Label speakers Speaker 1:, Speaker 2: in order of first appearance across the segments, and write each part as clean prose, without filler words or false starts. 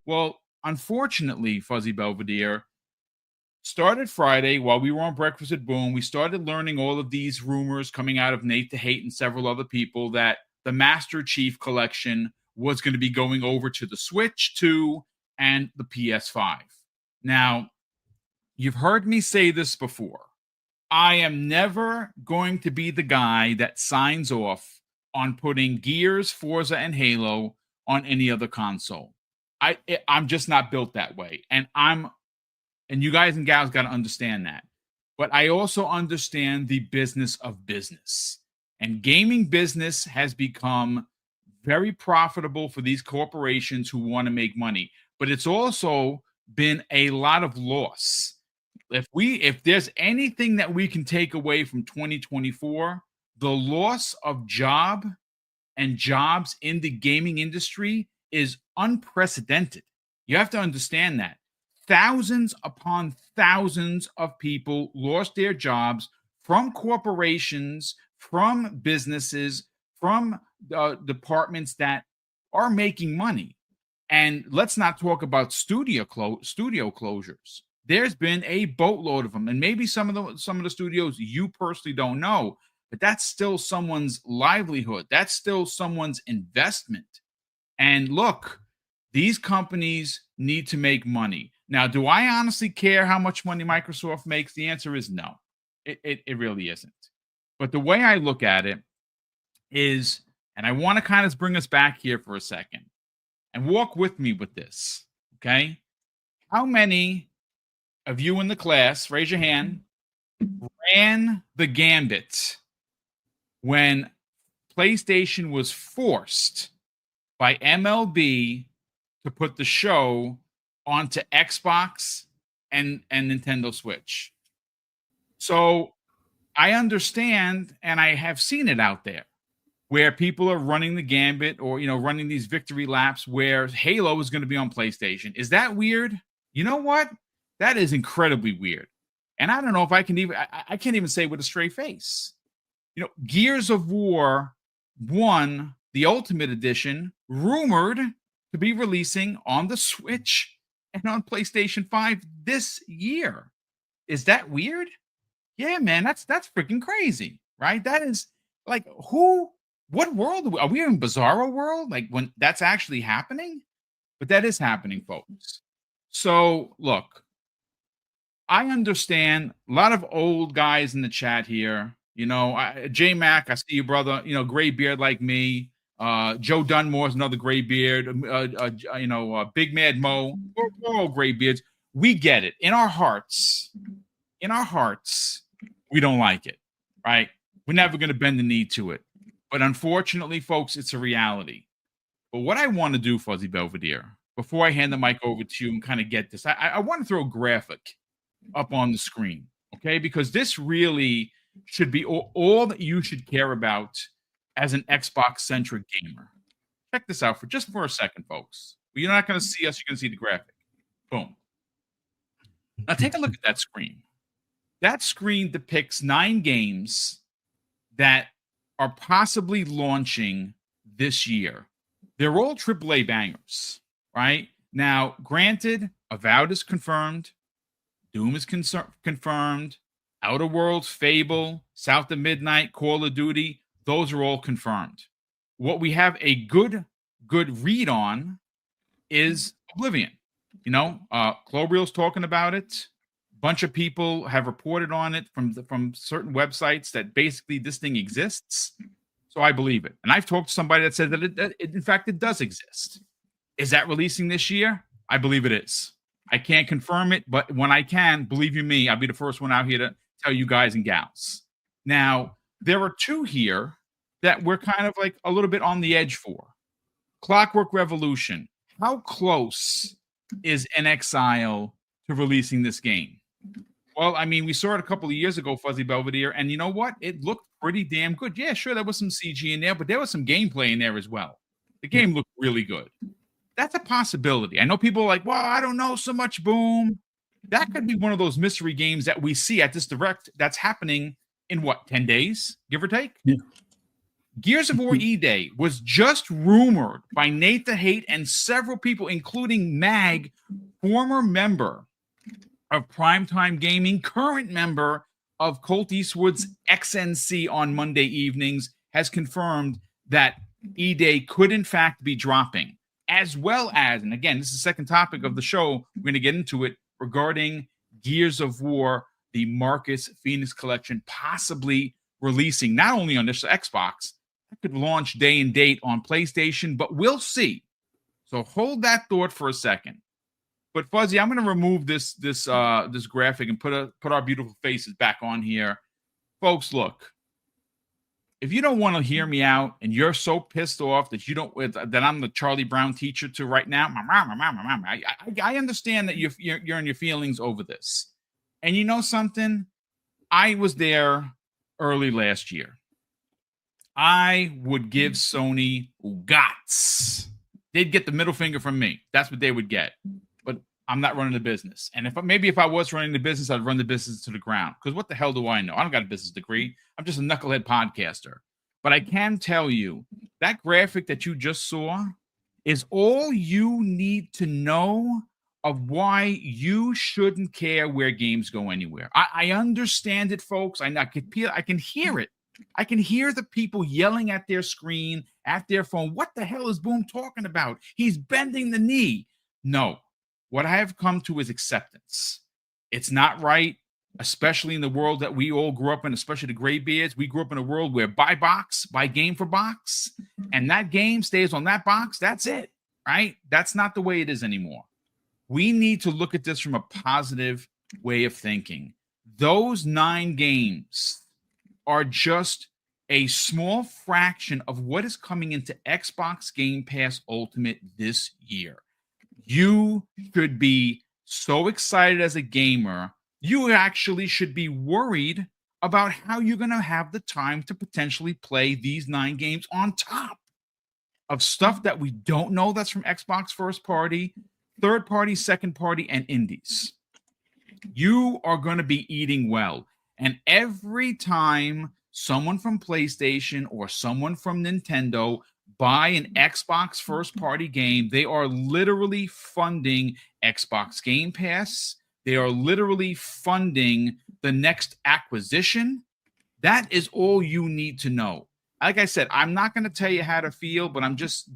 Speaker 1: Well, unfortunately, Fuzzy Belvedere, started Friday while we were on Breakfast at Boom. We started learning all of these rumors coming out of Nate the Hate and several other people that the Master Chief Collection was going to be going over to the Switch 2 and the PS5. Now, you've heard me say this before. I am never going to be the guy that signs off on putting Gears, Forza, and Halo on any other console. I'm just not built that way. And you guys and gals got to understand that. But I also understand the business of business. And gaming business has become very profitable for these corporations who want to make money. But it's also been a lot of loss. If there's anything that we can take away from 2024, the loss of jobs in the gaming industry is unprecedented. You have to understand that. Thousands upon thousands of people lost their jobs from corporations, from businesses, from departments that are making money. And let's not talk about studio closures. There's been a boatload of them, and maybe some of the studios you personally don't know, but that's still someone's livelihood. That's still someone's investment. And look, these companies need to make money. Now, do I honestly care how much money Microsoft makes? The answer is no. It really isn't. But the way I look at it is, and I want to kind of bring us back here for a second and walk with me with this, okay? How many of you in the class, raise your hand, ran the gambit when PlayStation was forced by MLB to put the show onto Xbox and Nintendo Switch? So I understand, and I have seen it out there where people are running the gambit or, running these victory laps where Halo is going to be on PlayStation. Is that weird? You know what? That is incredibly weird. And I don't know if I can't even say with a straight face. Gears of War 1, the Ultimate Edition, rumored to be releasing on the Switch and on PlayStation 5 this year. Is that weird? Yeah, man, that's freaking crazy, right? That is like, what world are we in? Bizarro world? Like when that's actually happening? But that is happening, folks. So look, I understand a lot of old guys in the chat here. J Mac, I see you, brother. Gray beard like me. Joe Dunmore's another gray beard. Big Mad Mo. We're all gray beards. We get it. In our hearts, we don't like it, right? We're never going to bend the knee to it. But unfortunately, folks, it's a reality. But what I want to do, Fuzzy Belvedere, before I hand the mic over to you and kind of get this, I want to throw a graphic up on the screen, okay? Because this really should be all that you should care about as an Xbox-centric gamer. Check this out for a second, folks. You're not going to see us. You're going to see the graphic. Boom. Now take a look at that screen. That screen depicts 9 games that are possibly launching this year. They're all AAA bangers, right? Now, granted, Avowed is confirmed. Doom is confirmed. Outer Worlds, Fable, South of Midnight, Call of Duty, those are all confirmed. What we have a good read on is Oblivion. Clobriel's talking about it. A bunch of people have reported on it from certain websites that basically this thing exists. So I believe it. And I've talked to somebody that said that in fact, it does exist. Is that releasing this year? I believe it is. I can't confirm it, but when I can, believe you me, I'll be the first one out here to tell you guys and gals. Now, there are 2 here that we're kind of like a little bit on the edge for. Clockwork Revolution. How close is NXIL to releasing this game? Well, I mean, we saw it a couple of years ago, Fuzzy Belvedere, and you know what? It looked pretty damn good. Yeah, sure, there was some CG in there, but there was some gameplay in there as well. The game looked really good. That's a possibility. I know people are like, well, I don't know so much, Boom. That could be one of those mystery games that we see at this direct that's happening in 10 days, give or take?
Speaker 2: Yeah.
Speaker 1: Gears of War E-Day was just rumored by Nate the Hate and several people, including Mag, former member of Primetime Gaming, current member of Colt Eastwood's XNC on Monday evenings, has confirmed that E-Day could in fact be dropping, as well as, and again, this is the second topic of the show, we're going to get into it, regarding Gears of War, the Marcus Phoenix collection, possibly releasing not only on this Xbox, it could launch day and date on PlayStation, but we'll see. So hold that thought for a second. But Fuzzy, I'm going to remove this graphic and put our beautiful faces back on here. Folks, look. If you don't want to hear me out and you're so pissed off that I'm the Charlie Brown teacher to right now, I understand that you're in your feelings over this. And you know something? I was there early last year. I would give Sony guts. They'd get the middle finger from me. That's what they would get. But I'm not running the business. And if I was running the business, I'd run the business to the ground. Because what the hell do I know? I don't got a business degree. I'm just a knucklehead podcaster. But I can tell you that graphic that you just saw is all you need to know of why you shouldn't care where games go anywhere. I understand it, folks. I can hear it. I can hear the people yelling at their screen, at their phone. What the hell is Boom talking about? He's bending the knee. No, what I have come to is acceptance. It's not right, especially in the world that we all grew up in, especially the graybeards. We grew up in a world where buy game for box, and that game stays on that box. That's it, right? That's not the way it is anymore. We need to look at this from a positive way of thinking. Those 9 games are just a small fraction of what is coming into Xbox Game Pass Ultimate this year. You should be so excited as a gamer. You actually should be worried about how you're going to have the time to potentially play these 9 games on top of stuff that we don't know that's from Xbox first party, third party, second party, and indies. You are going to be eating well. And every time someone from PlayStation or someone from Nintendo buy an Xbox first-party game, they are literally funding Xbox Game Pass. They are literally funding the next acquisition. That is all you need to know. Like I said, I'm not going to tell you how to feel, but I'm just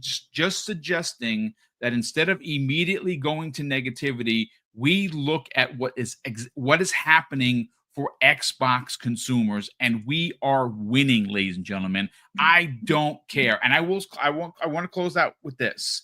Speaker 1: suggesting that instead of immediately going to negativity, we look at what is happening for Xbox consumers, and we are winning, ladies and gentlemen. I don't care. And I want to close out with this.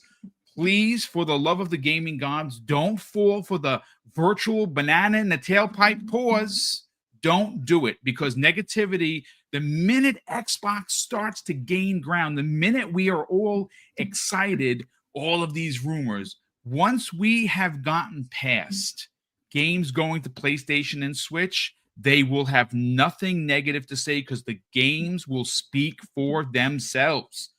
Speaker 1: Please, for the love of the gaming gods, don't fall for the virtual banana in the tailpipe pause. Don't do it, because negativity, the minute Xbox starts to gain ground, the minute we are all excited, all of these rumors, once we have gotten past games going to PlayStation and Switch, they will have nothing negative to say because the games will speak for themselves.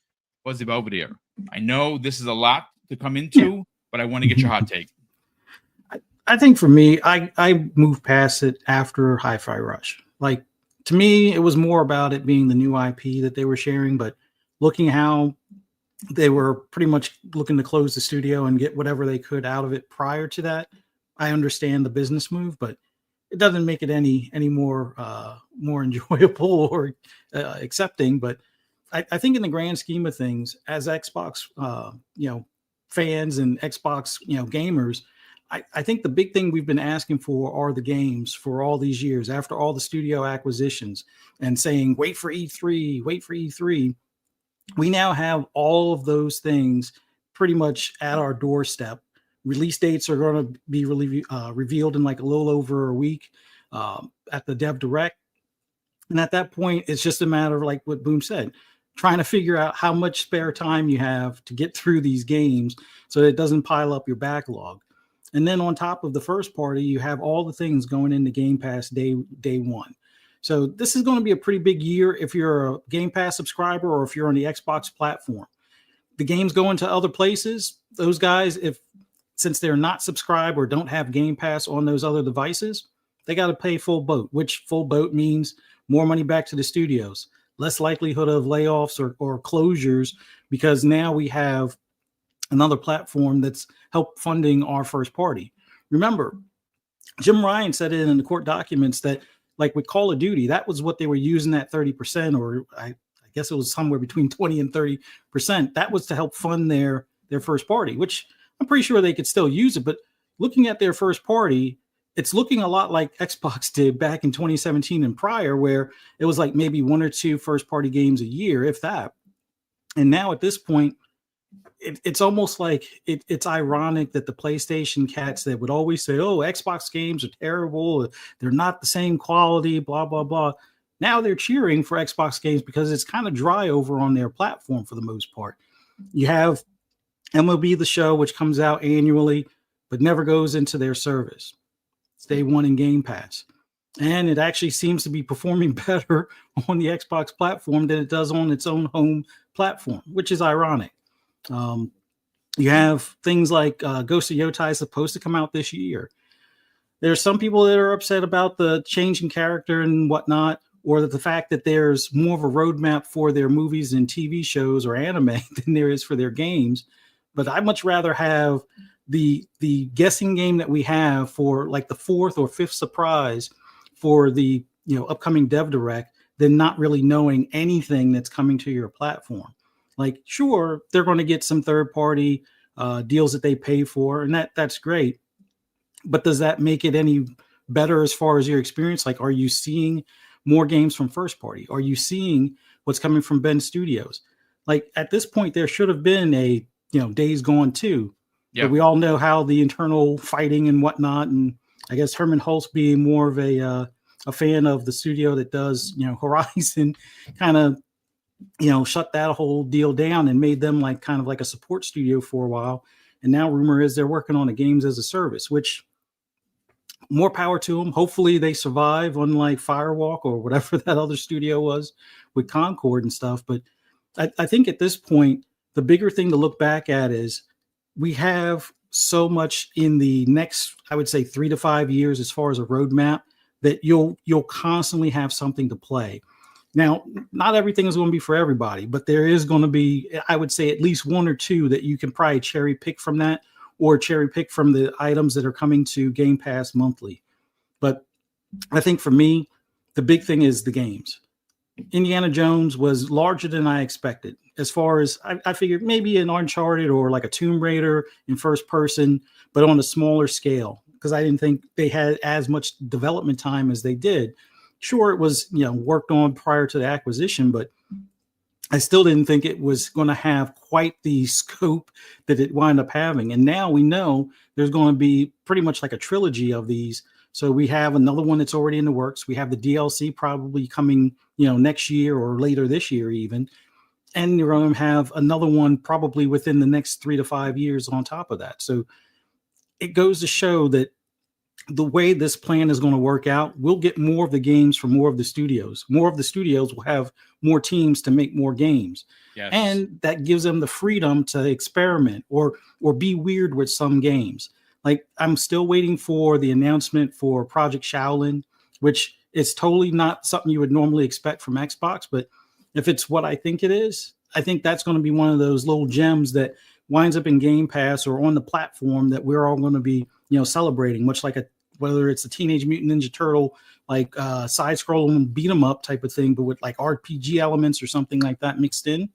Speaker 1: Fuzzy Belvedere, I know this is a lot to come into, but I want to get your hot take.
Speaker 2: I think for me, I moved past it after Hi-Fi Rush. Like, to me, it was more about it being the new IP that they were sharing, but looking how they were pretty much looking to close the studio and get whatever they could out of it prior to that. I understand the business move, but it doesn't make it any more enjoyable or accepting. But I think in the grand scheme of things, as Xbox fans and Xbox gamers, I think the big thing we've been asking for are the games for all these years after all the studio acquisitions and saying wait for E3. We now have all of those things pretty much at our doorstep. Release dates are going to be revealed in like a little over a week at the Dev Direct. And at that point, it's just a matter of, like what Boom said, trying to figure out how much spare time you have to get through these games so that it doesn't pile up your backlog. And then on top of the first party, you have all the things going into Game Pass day one. So this is going to be a pretty big year if you're a Game Pass subscriber or if you're on the Xbox platform. The games go into other places. Those guys, since they're not subscribed or don't have Game Pass on those other devices, they got to pay full boat, which full boat means more money back to the studios. less likelihood of layoffs or closures, because now we have another platform that's helped funding our first party. Remember, Jim Ryan said it in the court documents that, like with Call of Duty, that was what they were using that 30%, or I guess it was somewhere between 20 and 30%. That was to help fund their first party, which I'm pretty sure they could still use it. But looking at their first party, it's looking a lot like Xbox did back in 2017 and prior, where it was like maybe 1 or 2 first party games a year, if that. And now at this point, it's almost like it's ironic that the PlayStation cats that would always say, oh, Xbox games are terrible, they're not the same quality, blah, blah, blah. Now they're cheering for Xbox games because it's kind of dry over on their platform for the most part. You have MLB The Show, which comes out annually, but never goes into their service. It's day one in Game Pass. And it actually seems to be performing better on the Xbox platform than it does on its own home platform, which is ironic. You have things like Ghost of Yotai is supposed to come out this year. There's some people that are upset about the change in character and whatnot, or that the fact that there's more of a roadmap for their movies and TV shows or anime than there is for their games. But I'd much rather have the guessing game that we have for like the 4th or 5th surprise for the upcoming Dev Direct than not really knowing anything that's coming to your platform. Like, sure, they're going to get some third-party deals that they pay for, and that's great. But does that make it any better as far as your experience? Like, are you seeing more games from first party? Are you seeing what's coming from Ben Studios? Like, at this point, there should have been a Days Gone 2. Yeah. But we all know how the internal fighting and whatnot, and I guess Herman Hulst being more of a fan of the studio that does Horizon, kind of shut that whole deal down and made them like kind of like a support studio for a while. And now rumor is they're working on a games as a service, which more power to them. Hopefully they survive, unlike Firewalk or whatever that other studio was with Concord and stuff. But I think at this point, the bigger thing to look back at is we have so much in the next, I would say 3 to 5 years, as far as a roadmap, that you'll constantly have something to play. Now, not everything is going to be for everybody, but there is going to be, I would say, at least 1 or 2 that you can probably cherry pick from that, or cherry pick from the items that are coming to Game Pass monthly. But I think for me, the big thing is the games. Indiana Jones was larger than I expected. As far as I figured maybe an Uncharted or like a Tomb Raider in first person, but on a smaller scale, because I didn't think they had as much development time as they did. Sure, it was worked on prior to the acquisition, but I still didn't think it was going to have quite the scope that it wound up having. And now we know there's going to be pretty much like a trilogy of these. So we have another one that's already in the works. We have the DLC probably coming, next year or later this year even. And you're going to have another one probably within the next 3 to 5 years on top of that. So it goes to show that the way this plan is going to work out, we'll get more of the games from more of the studios. More of the studios will have more teams to make more games. Yes. And that gives them the freedom to experiment or be weird with some games. Like, I'm still waiting for the announcement for Project Shaolin, which is totally not something you would normally expect from Xbox. But if it's what I think it is, I think that's going to be one of those little gems that winds up in Game Pass or on the platform that we're all going to be, celebrating, much like whether it's a Teenage Mutant Ninja Turtle, like side-scrolling beat 'em up type of thing, but with like RPG elements or something like that mixed in.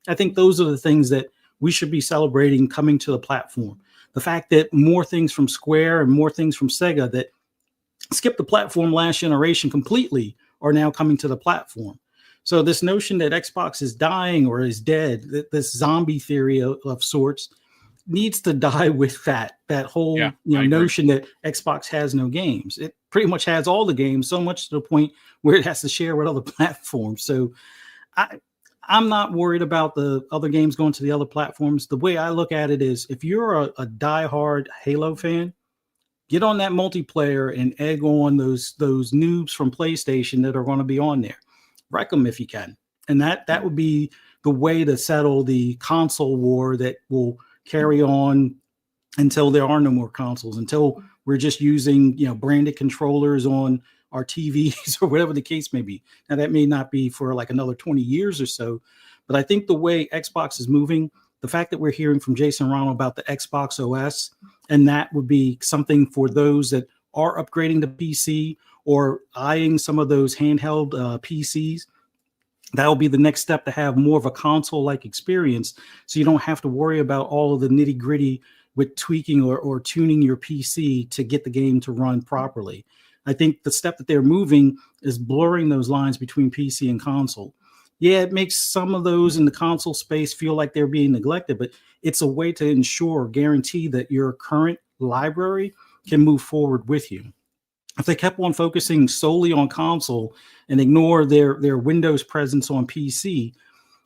Speaker 2: I think those are the things that we should be celebrating coming to the platform. The fact that more things from Square and more things from Sega that skipped the platform last generation completely are now coming to the platform. So this notion that Xbox is dying or is dead, this zombie theory of sorts, needs to die with that whole notion that Xbox has no games. It pretty much has all the games, so much to the point where it has to share with other platforms. So I'm not worried about the other games going to the other platforms. The way I look at it is, if you're a diehard Halo fan, get on that multiplayer and egg on those noobs from PlayStation that are going to be on there. Wreck them if you can. And that would be the way to settle the console war that will carry on until there are no more consoles, until we're just using branded controllers on our TVs or whatever the case may be. Now, that may not be for like another 20 years or so, but I think the way Xbox is moving, the fact that we're hearing from Jason Ronald about the Xbox OS, and that would be something for those that are upgrading to PC or eyeing some of those handheld PCs. That will be the next step, to have more of a console-like experience, so you don't have to worry about all of the nitty-gritty with tweaking or tuning your PC to get the game to run properly. I think the step that they're moving is blurring those lines between PC and console. Yeah, it makes some of those in the console space feel like they're being neglected, but it's a way to ensure, guarantee that your current library can move forward with you. If they kept on focusing solely on console and ignore their Windows presence on PC,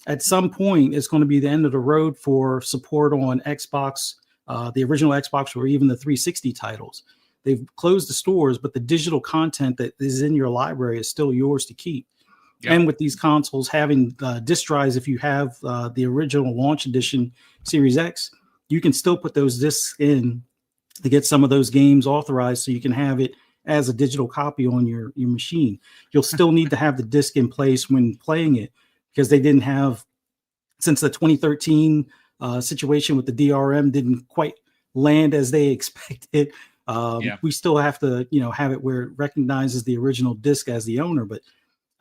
Speaker 2: at some point it's going to be the end of the road for support on Xbox, the original Xbox, or even the 360 titles. They've closed the stores, but the digital content that is in your library is still yours to keep. Yep. And with these consoles having disk drives, if you have the original launch edition Series X, you can still put those discs in to get some of those games authorized so you can have it as a digital copy on your machine. You'll still need to have the disc in place when playing it, because they didn't have, since the 2013 situation with the DRM didn't quite land as they expected. We still have to, have it where it recognizes the original disc as the owner. But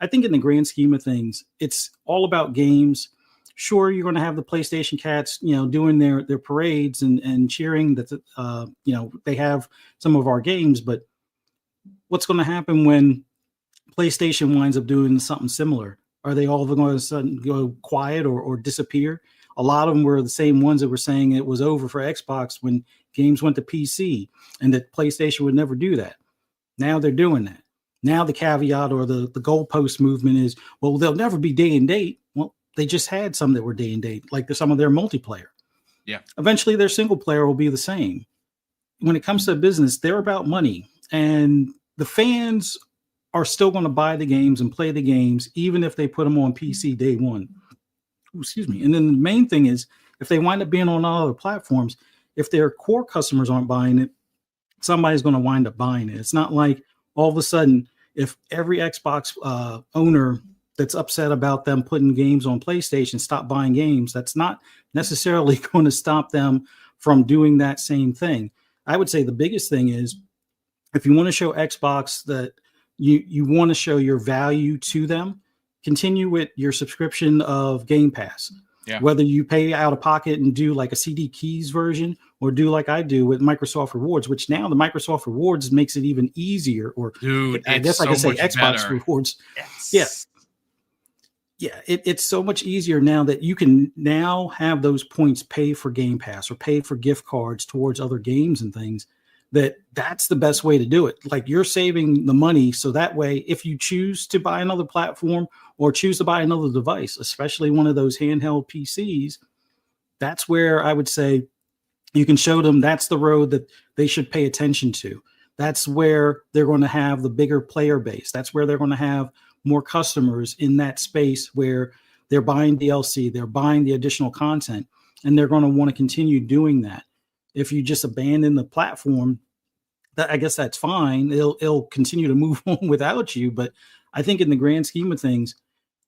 Speaker 2: I think in the grand scheme of things, it's all about games. Sure, you're going to have the PlayStation cats, doing their parades and cheering that, they have some of our games. But what's going to happen when PlayStation winds up doing something similar? Are they all going to suddenly go quiet or disappear? A lot of them were the same ones that were saying it was over for Xbox when games went to PC, and that PlayStation would never do that. Now they're doing that. Now the caveat or the goalpost movement is, well, they'll never be day and date. Well, they just had some that were day and date, like some of their multiplayer.
Speaker 1: Yeah.
Speaker 2: Eventually their single player will be the same. When it comes to business, they're about money, and the fans are still going to buy the games and play the games, even if they put them on PC day one. Excuse me. And then the main thing is, if they wind up being on other platforms, if their core customers aren't buying it, somebody's going to wind up buying it. It's not like all of a sudden, if every Xbox owner that's upset about them putting games on PlayStation stop buying games, that's not necessarily going to stop them from doing that same thing. I would say the biggest thing is, if you want to show Xbox that you want to show your value to them, continue with your subscription of Game Pass.
Speaker 1: Yeah.
Speaker 2: Whether you pay out of pocket and do like a CD keys version, or do like I do with Microsoft Rewards, which now the Microsoft Rewards makes it even easier. Or
Speaker 1: dude,
Speaker 2: I guess I could say Xbox
Speaker 1: better.
Speaker 2: Rewards. Yes. Yeah, it's so much easier now that you can now have those points pay for Game Pass or pay for gift cards towards other games and things. That's the best way to do it. Like, you're saving the money, so that way, if you choose to buy another platform or choose to buy another device, especially one of those handheld PCs, that's where I would say you can show them that's the road that they should pay attention to. That's where they're going to have the bigger player base. That's where they're going to have more customers in that space where they're buying DLC, they're buying the additional content, and they're going to want to continue doing that. If you just abandon the platform, I guess that's fine. It'll continue to move on without you. But I think in the grand scheme of things,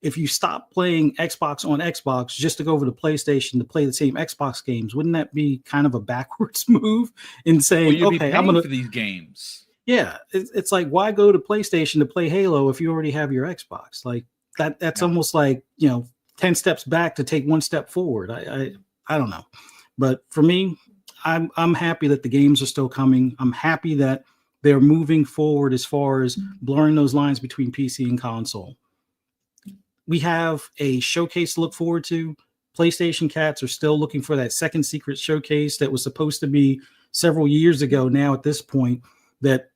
Speaker 2: if you stop playing Xbox on Xbox just to go over to PlayStation to play the same Xbox games, wouldn't that be kind of a backwards move in saying, okay, I'm going to
Speaker 1: for these games?
Speaker 2: Yeah, it's like, why go to PlayStation to play Halo if you already have your Xbox? Like that's almost like 10 steps back to take one step forward. I don't know, but for me, I'm happy that the games are still coming. I'm happy that they're moving forward as far as blurring those lines between PC and console. We have a showcase to look forward to. PlayStation cats are still looking for that second secret showcase that was supposed to be several years ago now at this point. That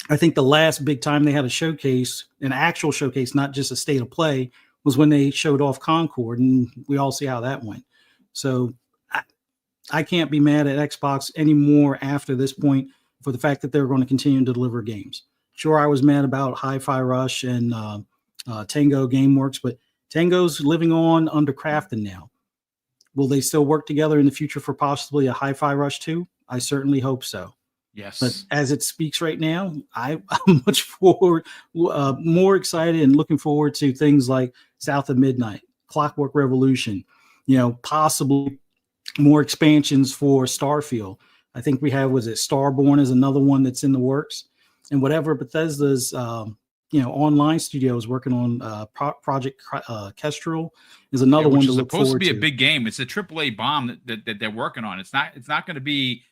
Speaker 2: I think the last big time they had a showcase, an actual showcase, not just a state of play, was when they showed off Concord, and we all see how that went. So I can't be mad at Xbox anymore after this point for the fact that they're going to continue to deliver games. Sure, I was mad about Hi-Fi Rush and Tango Gameworks, but Tango's living on under Crafton now. Will they still work together in the future for possibly a Hi-Fi Rush 2? I certainly hope so. But
Speaker 1: Yes.
Speaker 2: as it speaks right now, I'm much more excited and looking forward to things like South of Midnight, Clockwork Revolution, possibly more expansions for Starfield. I think we have, was it Starborn is another one that's in the works, and whatever Bethesda's online studios working on Project Kestrel is another one
Speaker 1: Which
Speaker 2: to
Speaker 1: is
Speaker 2: look
Speaker 1: supposed to
Speaker 2: forward
Speaker 1: be a
Speaker 2: to.
Speaker 1: big game. It's a AAA bomb that they're working on. It's not going to be.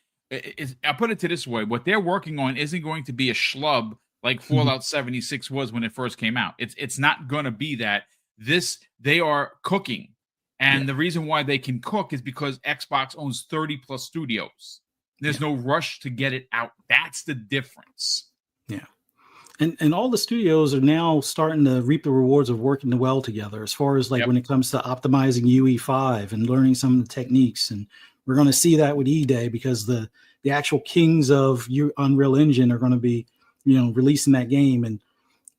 Speaker 1: I'll put it to this way: what they're working on isn't going to be a schlub like Fallout 76 was when it first came out. It's not going to be that. They are cooking, and the reason why they can cook is because Xbox owns 30 plus studios. There's no rush to get it out. That's the difference.
Speaker 2: Yeah. And all the studios are now starting to reap the rewards of working well together as far as like when it comes to optimizing UE5 and learning some of the techniques. And we're going to see that with E-Day because the actual kings of Unreal Engine are going to be, releasing that game, and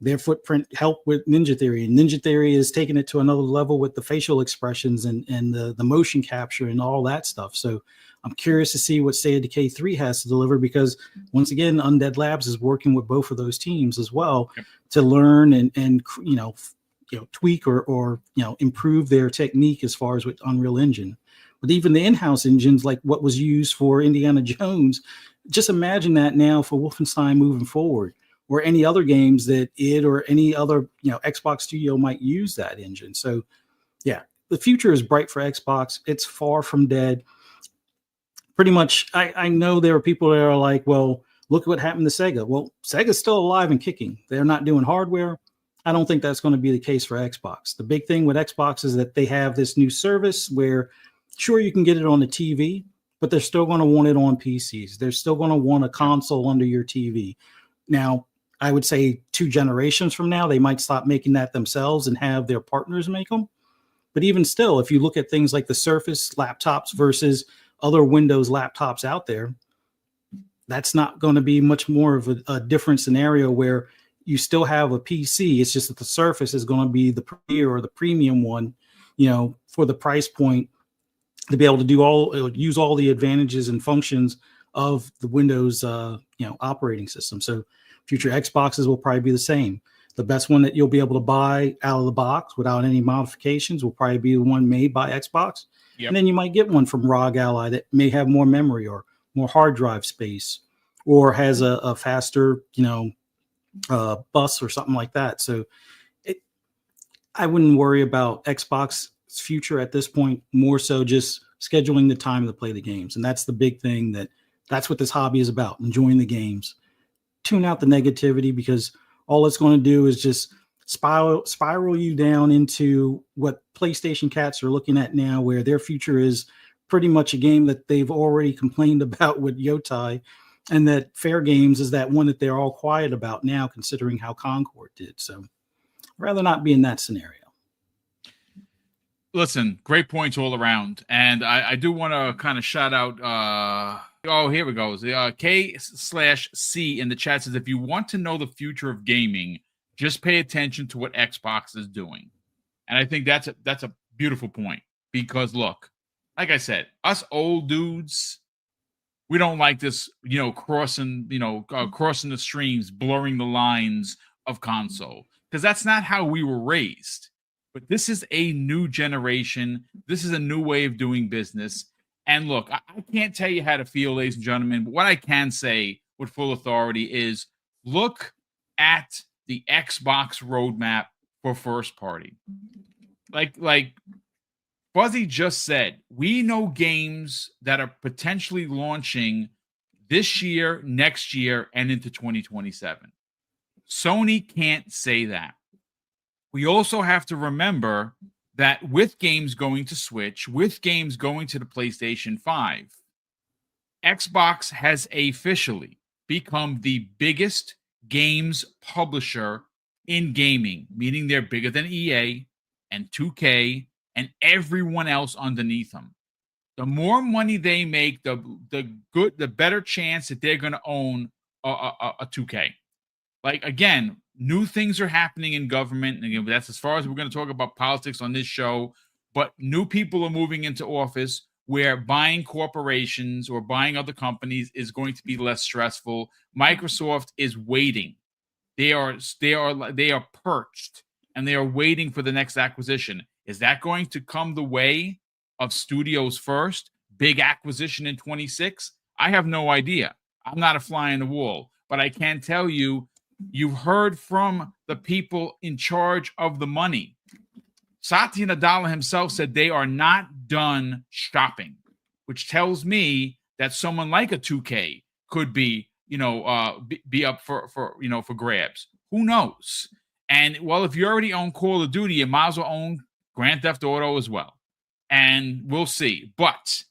Speaker 2: their footprint helped with Ninja Theory. And Ninja Theory is taking it to another level with the facial expressions and the motion capture and all that stuff. So I'm curious to see what State of Decay 3 has to deliver, because once again, Undead Labs is working with both of those teams as well to learn and tweak or improve their technique as far as with Unreal Engine. But even the in-house engines, like what was used for Indiana Jones, just imagine that now for Wolfenstein moving forward, or any other games that or any other Xbox studio might use that engine. So yeah, the future is bright for Xbox. It's far from dead. Pretty much, I know there are people that are like, well, look at what happened to Sega. Well, Sega's still alive and kicking. They're not doing hardware. I don't think that's going to be the case for Xbox. The big thing with Xbox is that they have this new service where, sure, you can get it on the TV, but they're still going to want it on PCs. They're still going to want a console under your TV. Now, I would say 2 generations from now, they might stop making that themselves and have their partners make them. But even still, if you look at things like the Surface laptops versus other Windows laptops out there, that's not going to be much more of a different scenario where you still have a PC. It's just that the Surface is going to be the premier or the premium one, for the price point, to be able to use all the advantages and functions of the Windows, operating system. So future Xboxes will probably be the same. The best one that you'll be able to buy out of the box without any modifications will probably be the one made by Xbox. And then you might get one from ROG Ally that may have more memory or more hard drive space, or has a faster, bus or something like that. So I wouldn't worry about Xbox's future at this point, more so just scheduling the time to play the games. And that's the big thing, that's what this hobby is about, enjoying the games. Tune out the negativity, because all it's going to do is just spiral you down into what PlayStation cats are looking at now, where their future is pretty much a game that they've already complained about with Yotai, and that Fair Games is that one that they're all quiet about now, considering how Concord did. So I'd rather not be in that scenario.
Speaker 1: Listen, great points all around. And I do want to kind of shout out, here we go. K/C in the chat says, if you want to know the future of gaming, just pay attention to what Xbox is doing. And I think that's a beautiful point, because look, like I said, us old dudes, we don't like this, crossing the streams, blurring the lines of console, because that's not how we were raised. But this is a new generation. This is a new way of doing business. And look, I can't tell you how to feel, ladies and gentlemen, but what I can say with full authority is look at the Xbox roadmap for first party. Like Fuzzy just said, we know games that are potentially launching this year, next year, and into 2027. Sony can't say that. We also have to remember that with games going to Switch, with games going to the PlayStation 5, Xbox has officially become the biggest games publisher in gaming, meaning they're bigger than EA and 2K and everyone else underneath them. The more money they make, the better chance that they're going to own a 2K. Like, again, new things are happening in government. And again, that's as far as we're going to talk about politics on this show. But new people are moving into office. where buying corporations or buying other companies is going to be less stressful. Microsoft is waiting. They are perched and they are waiting for the next acquisition. Is that going to come the way of Studios First? Big acquisition in 26? I have no idea. I'm not a fly on the wall, but I can tell you, you've heard from the people in charge of the money. Satya Nadella himself said they are not done shopping, which tells me that someone like a 2K could be, be up for grabs. Who knows? And well, if you already own Call of Duty, you might as well own Grand Theft Auto as well. And we'll see. But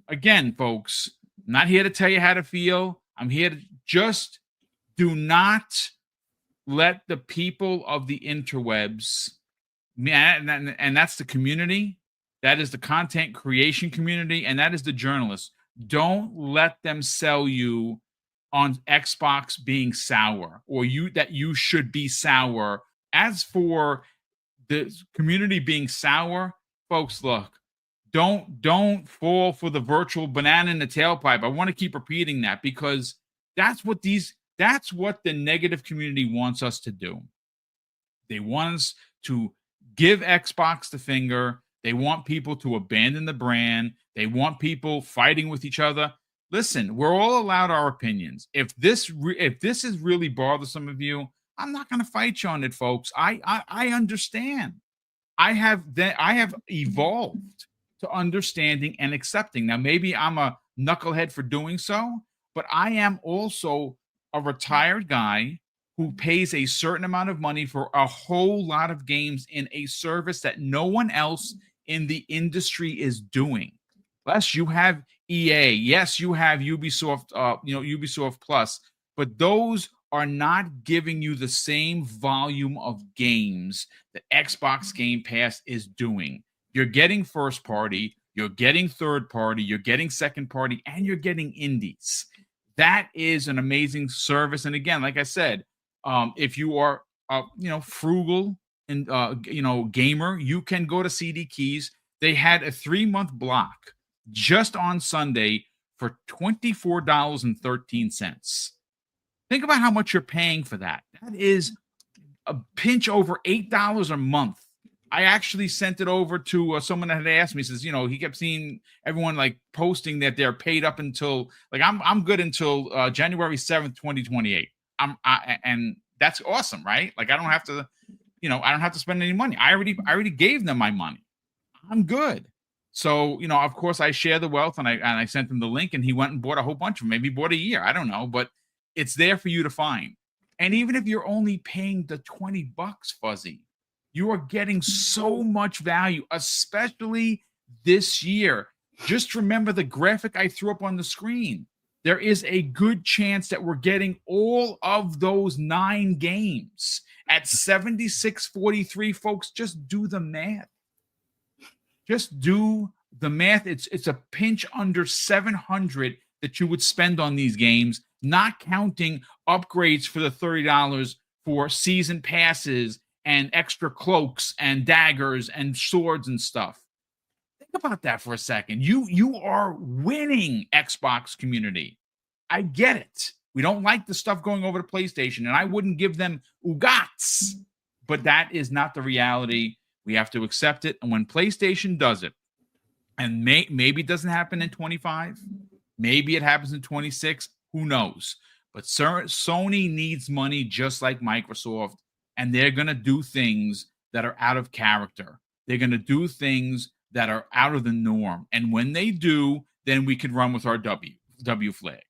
Speaker 1: again, folks, I'm not here to tell you how to feel. I'm here to just do not let the people of the interwebs, and that's the community, that is the content creation community, and that is the journalists. Don't let them sell you on Xbox being sour, or that you should be sour. As for the community being sour, folks, look, don't fall for the virtual banana in the tailpipe. I want to keep repeating that because that's what the negative community wants us to do. They want us to give Xbox the finger. They want people to abandon the brand. They want people fighting with each other. Listen, we're all allowed our opinions. If this is really bothersome of you, I'm not going to fight you on it, folks. I understand. I have evolved to understanding and accepting. Now, maybe I'm a knucklehead for doing so, but I am also a retired guy who pays a certain amount of money for a whole lot of games in a service that no one else in the industry is doing. Plus, you have EA. Yes, you have Ubisoft, Ubisoft Plus, but those are not giving you the same volume of games that Xbox Game Pass is doing. You're getting first party, you're getting third party, you're getting second party, and you're getting indies. That is an amazing service. And again, like I said, if you are, frugal and, gamer, you can go to CD Keys. They had a 3-month block just on Sunday for $24.13. Think about how much you're paying for that. That is a pinch over $8 a month. I actually sent it over to someone that had asked me. He says, he kept seeing everyone like posting that they're paid up until I'm good until January 7th, 2028. And that's awesome, right? Like I don't have to, I don't have to spend any money. I already gave them my money. I'm good. So, of course I share the wealth and I sent him the link and he went and bought a whole bunch of them. Maybe bought a year. I don't know, but it's there for you to find. And even if you're only paying the $20, Fuzzy, you are getting so much value, especially this year. Just remember the graphic I threw up on the screen. There is a good chance that we're getting all of those 9 games at $76.43, folks. Just do the math. Just do the math. It's a pinch under $700 that you would spend on these games, not counting upgrades for the $30 for season passes and extra cloaks and daggers and swords and stuff. Think about that for a second. You are winning, Xbox community. I get it. We don't like the stuff going over to PlayStation, and I wouldn't give them oogats, but that is not the reality. We have to accept it. And when PlayStation does it, and maybe it doesn't happen in 25, maybe it happens in 26, who knows? But Sony needs money just like Microsoft. And they're going to do things that are out of character. They're going to do things that are out of the norm. And when they do, then we can run with our W flag.